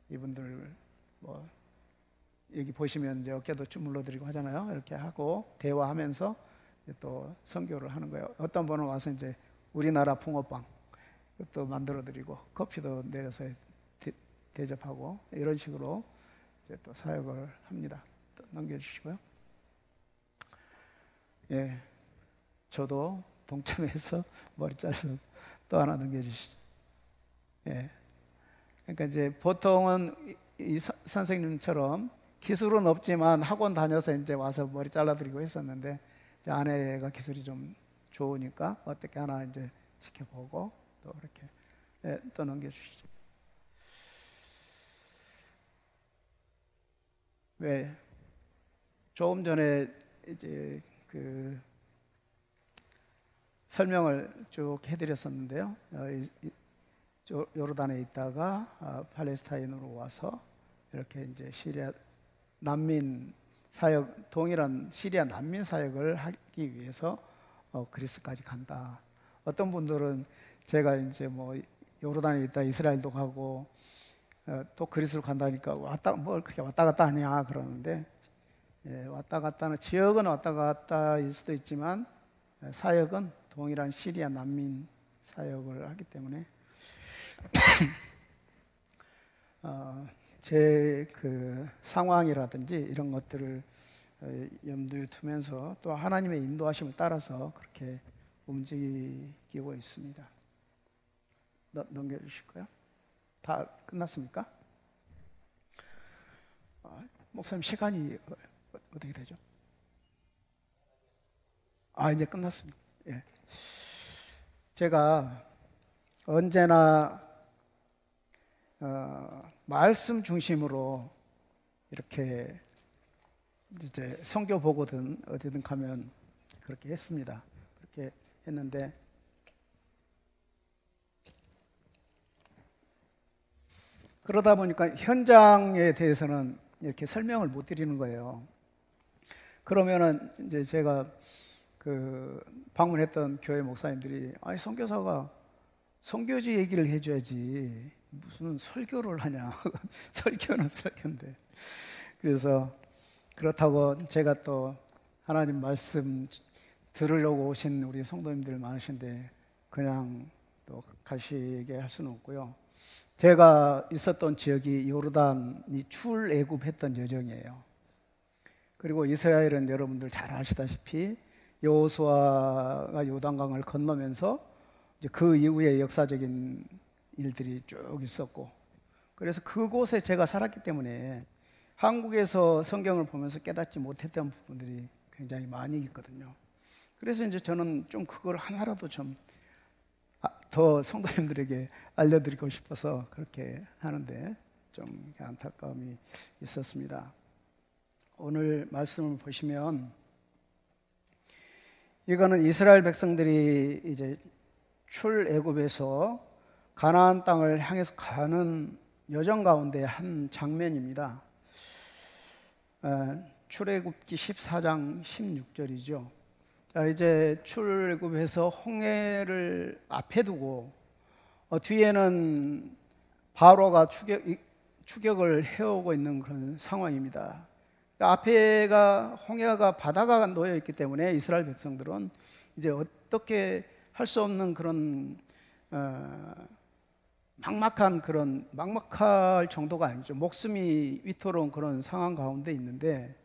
이분들 뭐 여기 보시면 이제 어깨도 주물러드리고 하잖아요. 이렇게 하고 대화하면서 이제 또 선교를 하는 거예요. 어떤 분은 와서 이제 우리나라 붕어빵 또 만들어드리고 커피도 내려서 대접하고 이런 식으로 이제 또 사역을 합니다. 또 넘겨주시고요. 예, 저도 동참해서 머리 잘라서 또 하나 넘겨주시죠. 예, 그러니까 이제 보통은 이 선생님처럼 기술은 없지만 학원 다녀서 이제 와서 머리 잘라드리고 했었는데 이제 아내가 기술이 좀 좋으니까 어떻게 하나 이제 지켜보고 또 이렇게 예, 또 넘겨주시죠. 왜 조금 전에 이제 그 설명을 쭉 해드렸었는데요. 요르단에 있다가 팔레스타인으로 와서 이렇게 이제 시리아 난민 사역, 동일한 시리아 난민 사역을 하기 위해서 그리스까지 간다. 어떤 분들은 제가 이제 뭐 요르단에 있다 이스라엘도 가고 또 그리스로 간다니까 뭘 그렇게 왔다 갔다 하냐 그러는데 예, 왔다 갔다는 지역은 왔다 갔다일 수도 있지만 사역은 동일한 시리아 난민 사역을 하기 때문에 제 그 상황이라든지 이런 것들을 염두에 두면서 또 하나님의 인도하심을 따라서 그렇게 움직이고 있습니다. 넘겨주실까요? 다 끝났습니까? 목사님 시간이 어떻게 되죠? 이제 끝났습니다. 예. 제가 언제나 말씀 중심으로 이렇게 이제 선교 보고든 어디든 가면 그렇게 했습니다. 그렇게 했는데 그러다 보니까 현장에 대해서는 이렇게 설명을 못 드리는 거예요. 그러면은 이제 제가 그 방문했던 교회 목사님들이 선교사가 선교지 얘기를 해줘야지 무슨 설교를 하냐. 설교는 설교인데. 그래서 그렇다고 제가 또 하나님 말씀 들으려고 오신 우리 성도님들 많으신데 그냥 또 가시게 할 수는 없고요. 제가 있었던 지역이 요르단이 출애굽했던 여정이에요. 그리고 이스라엘은 여러분들 잘 아시다시피 여호수아가 요단강을 건너면서 이제 그 이후에 역사적인 일들이 쭉 있었고, 그래서 그곳에 제가 살았기 때문에 한국에서 성경을 보면서 깨닫지 못했던 부분들이 굉장히 많이 있거든요. 그래서 이제 저는 좀 그걸 하나라도 좀 더 성도님들에게 알려드리고 싶어서 그렇게 하는데 좀 안타까움이 있었습니다. 오늘 말씀을 보시면 이거는 이스라엘 백성들이 이제 출애굽에서 가나안 땅을 향해서 가는 여정 가운데 한 장면입니다. 출애굽기 14장 16절이죠. 자, 이제 출애굽해서 홍해를 앞에 두고 뒤에는 바로가 추격을 해오고 있는 그런 상황입니다. 앞에가 홍해가 바다가 놓여 있기 때문에 이스라엘 백성들은 이제 어떻게 할 수 없는 그런 막막할 정도가 아니죠. 목숨이 위태로운 그런 상황 가운데 있는데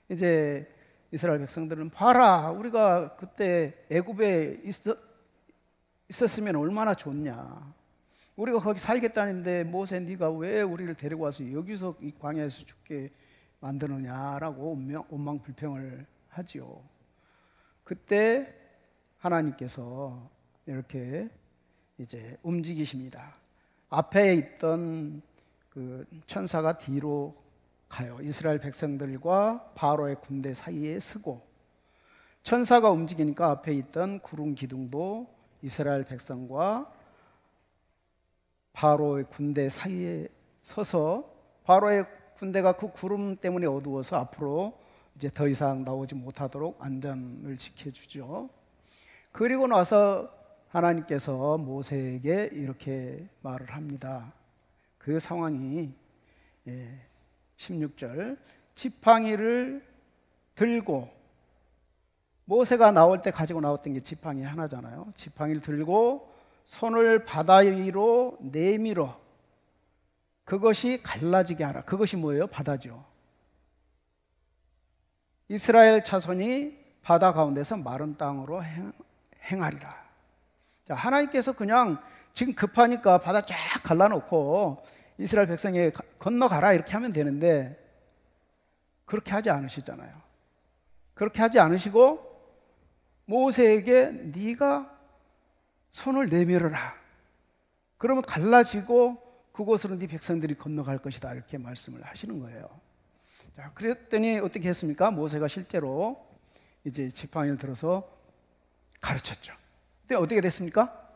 이제 이스라엘 백성들은 봐라, 우리가 그때 애굽에 있었으면 얼마나 좋냐. 우리가 거기 살겠다는데 모세 네가 왜 우리를 데리고 와서 여기서 이 광야에서 죽게 만드느냐라고 원망불평을 하지요. 그때 하나님께서 이렇게 이제 움직이십니다. 앞에 있던 그 천사가 뒤로 가요. 이스라엘 백성들과 바로의 군대 사이에 서고, 천사가 움직이니까 앞에 있던 구름 기둥도 이스라엘 백성과 바로의 군대 사이에 서서 바로의 군대가 그 구름 때문에 어두워서 앞으로 이제 더 이상 나오지 못하도록 안전을 지켜주죠. 그리고 나서 하나님께서 모세에게 이렇게 말을 합니다. 그 상황이 16절, 지팡이를 들고, 모세가 나올 때 가지고 나왔던 게 지팡이 하나잖아요. 지팡이를 들고 손을 바다 위로 내밀어 그것이 갈라지게 하라. 그것이 뭐예요? 바다죠. 이스라엘 자손이 바다 가운데서 마른 땅으로 행하리라. 자, 하나님께서 그냥 지금 급하니까 바다 쫙 갈라놓고 이스라엘 백성에 건너가라 이렇게 하면 되는데 그렇게 하지 않으시잖아요. 그렇게 하지 않으시고 모세에게 네가 손을 내밀어라. 그러면 갈라지고 그곳으로 네 백성들이 건너갈 것이다 이렇게 말씀을 하시는 거예요. 자, 그랬더니 어떻게 했습니까? 모세가 실제로 이제 지팡이를 들어서 가르쳤죠. 근데 어떻게 됐습니까?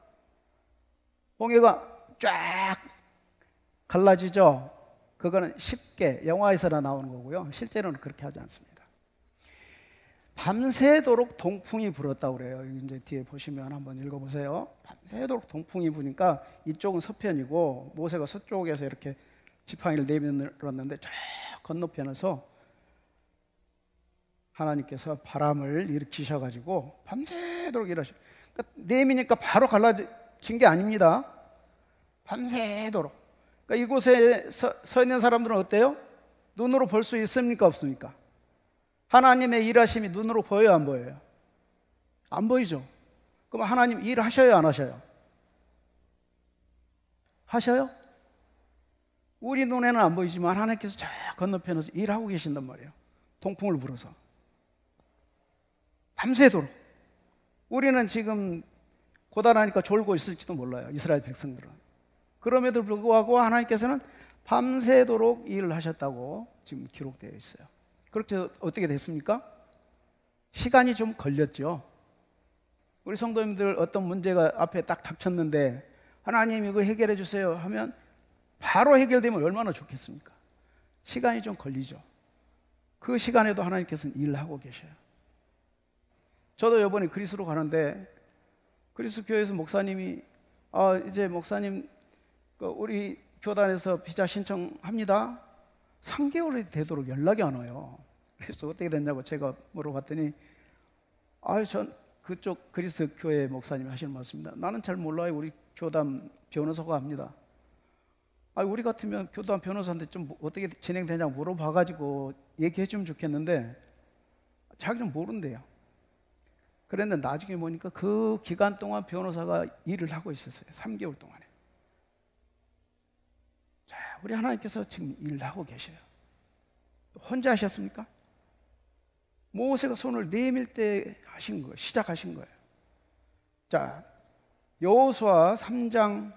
홍해가 쫙 갈라지죠. 그거는 쉽게 영화에서나 나오는 거고요. 실제로는 그렇게 하지 않습니다. 밤새도록 동풍이 불었다고 그래요. 이제 뒤에 보시면 한번 읽어보세요. 밤새도록 동풍이 부니까 이쪽은 서편이고 모세가 서쪽에서 이렇게 지팡이를 내밀었는데 저 건너편에서 하나님께서 바람을 일으키셔가지고 밤새도록 일하셔. 그러니까 내미니까 바로 갈라진 게 아닙니다. 밤새도록. 그러니까 이곳에 서 있는 사람들은 어때요? 눈으로 볼 수 있습니까? 없습니까? 하나님의 일하심이 눈으로 보여요? 안 보여요? 안 보이죠? 그럼 하나님 일하셔요? 안 하셔요? 하셔요? 우리 눈에는 안 보이지만 하나님께서 저 건너편에서 일하고 계신단 말이에요. 동풍을 불어서 밤새도록. 우리는 지금 고단하니까 졸고 있을지도 몰라요. 이스라엘 백성들은. 그럼에도 불구하고 하나님께서는 밤새도록 일을 하셨다고 지금 기록되어 있어요. 그렇게 어떻게 됐습니까? 시간이 좀 걸렸죠. 우리 성도님들 어떤 문제가 앞에 딱 닥쳤는데 하나님 이거 해결해 주세요 하면 바로 해결되면 얼마나 좋겠습니까? 시간이 좀 걸리죠. 그 시간에도 하나님께서는 일을 하고 계셔요. 저도 이번에 그리스로 가는데 그리스 교회에서 목사님이 이제 목사님 우리 교단에서 비자 신청합니다. 3개월이 되도록 연락이 안 와요. 그래서 어떻게 됐냐고 제가 물어봤더니 전 그쪽 그리스 교회 목사님이 하시는 말씀입니다. 나는 잘 몰라요. 우리 교단 변호사가 합니다. 우리 같으면 교단 변호사한테 좀 어떻게 진행되냐고 물어봐가지고 얘기해 주면 좋겠는데 자기는 모른대요. 그랬는데 나중에 보니까 그 기간 동안 변호사가 일을 하고 있었어요. 3개월 동안에. 자, 우리 하나님께서 지금 일을 하고 계셔요. 혼자 하셨습니까? 모세가 손을 내밀 때 하신 거예요. 시작하신 거예요. 자, 여호수아 3장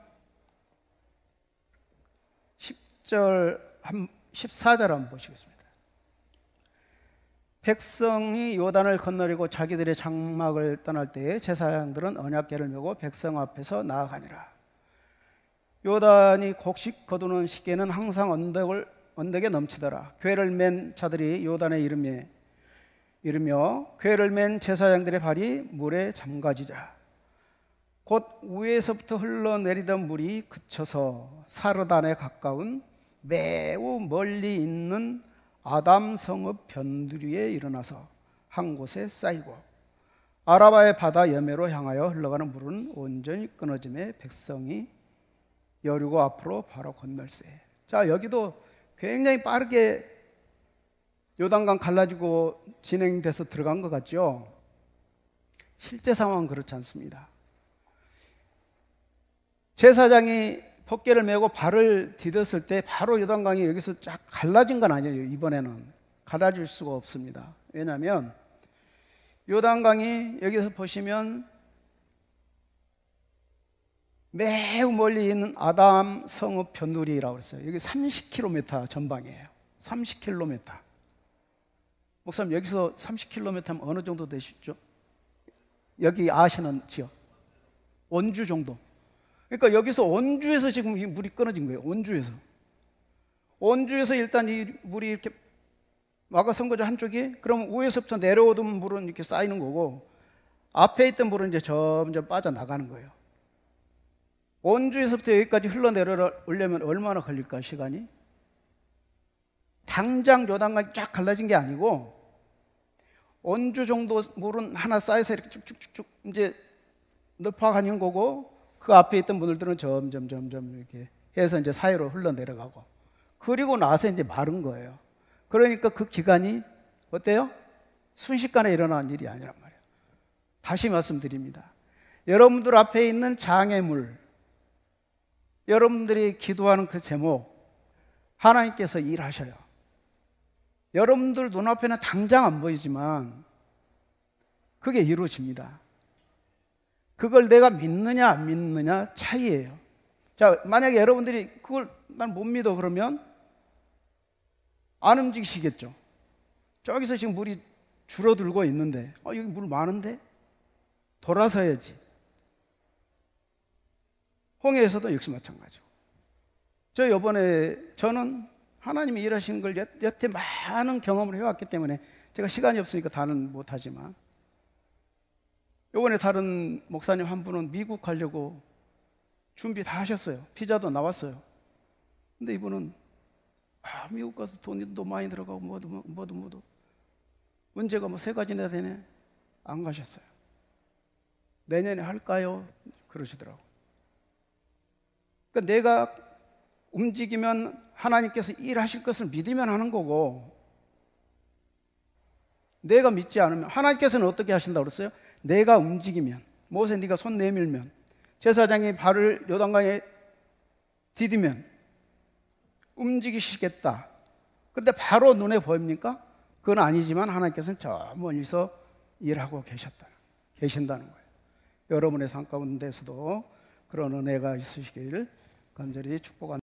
10절 14절 한번 보시겠습니다. 백성이 요단을 건너리고 자기들의 장막을 떠날 때에 제사장들은 언약궤를 메고 백성 앞에서 나아가니라. 요단이 곡식 거두는 시기에는 항상 언덕에 넘치더라. 궤를 맨 자들이 요단에 이르며 궤를 맨 제사장들의 발이 물에 잠가지자 곧 위에서부터 흘러내리던 물이 그쳐서 사르단에 가까운 매우 멀리 있는 아담 성읍 변두리에 일어나서 한 곳에 쌓이고 아라바의 바다 여매로 향하여 흘러가는 물은 온전히 끊어짐에 백성이 여리고 앞으로 바로 건널세. 자, 여기도 굉장히 빠르게 요단강 갈라지고 진행돼서 들어간 것 같죠? 실제 상황은 그렇지 않습니다. 제사장이 법궤를 메고 발을 디뎠을 때 바로 요단강이 여기서 쫙 갈라진 건 아니에요. 이번에는 갈라질 수가 없습니다. 왜냐하면 요단강이 여기서 보시면 매우 멀리 있는 아담 성읍 변두리라고 했어요. 여기 30km 전방이에요. 30km. 목사님, 여기서 30km 하면 어느 정도 되시죠? 여기 아시는 지역 원주 정도. 그러니까 여기서 원주에서 지금 이 물이 끊어진 거예요. 원주에서 일단 이 물이 이렇게 막아선 거죠, 한쪽이. 그럼 위에서부터 내려오던 물은 이렇게 쌓이는 거고 앞에 있던 물은 이제 점점 빠져나가는 거예요. 원주에서부터 여기까지 흘러내려오려면 얼마나 걸릴까, 시간이? 당장 요단강이 쫙 갈라진 게 아니고 원주 정도 물은 하나 쌓여서 이렇게 쭉쭉쭉쭉 이제 넓어가는 거고 그 앞에 있던 분들은 점점 이렇게 해서 이제 사이로 흘러내려가고 그리고 나서 이제 마른 거예요. 그러니까 그 기간이 어때요? 순식간에 일어난 일이 아니란 말이에요. 다시 말씀드립니다. 여러분들 앞에 있는 장애물, 여러분들이 기도하는 그 제목, 하나님께서 일하셔요. 여러분들 눈앞에는 당장 안 보이지만 그게 이루어집니다. 그걸 내가 믿느냐 안 믿느냐 차이예요. 자, 만약에 여러분들이 그걸 난 못 믿어 그러면 안 움직이시겠죠. 저기서 지금 물이 줄어들고 있는데 여기 물 많은데 돌아서야지. 홍해에서도 역시 마찬가지고. 저는 하나님이 일하신 걸 여태 많은 경험을 해왔기 때문에 제가 시간이 없으니까 다는 못하지만 이번에 다른 목사님 한 분은 미국 가려고 준비 다 하셨어요. 비자도 나왔어요. 근데 이분은 미국 가서 돈도 많이 들어가고 뭐도 문제가 뭐 3가지나 되네. 안 가셨어요. 내년에 할까요? 그러시더라고. 그러니까 내가 움직이면 하나님께서 일하실 것을 믿으면 하는 거고 내가 믿지 않으면 하나님께서는 어떻게 하신다고 그랬어요? 내가 움직이면 모세 네가 손 내밀면 제사장이 발을 요단강에 디디면 움직이시겠다. 그런데 바로 눈에 보입니까? 그건 아니지만 하나님께서는 저 멀리서 일하고 계신다는 거예요. 여러분의 삶 가운데서도 그런 은혜가 있으시길 간절히 축복합니다.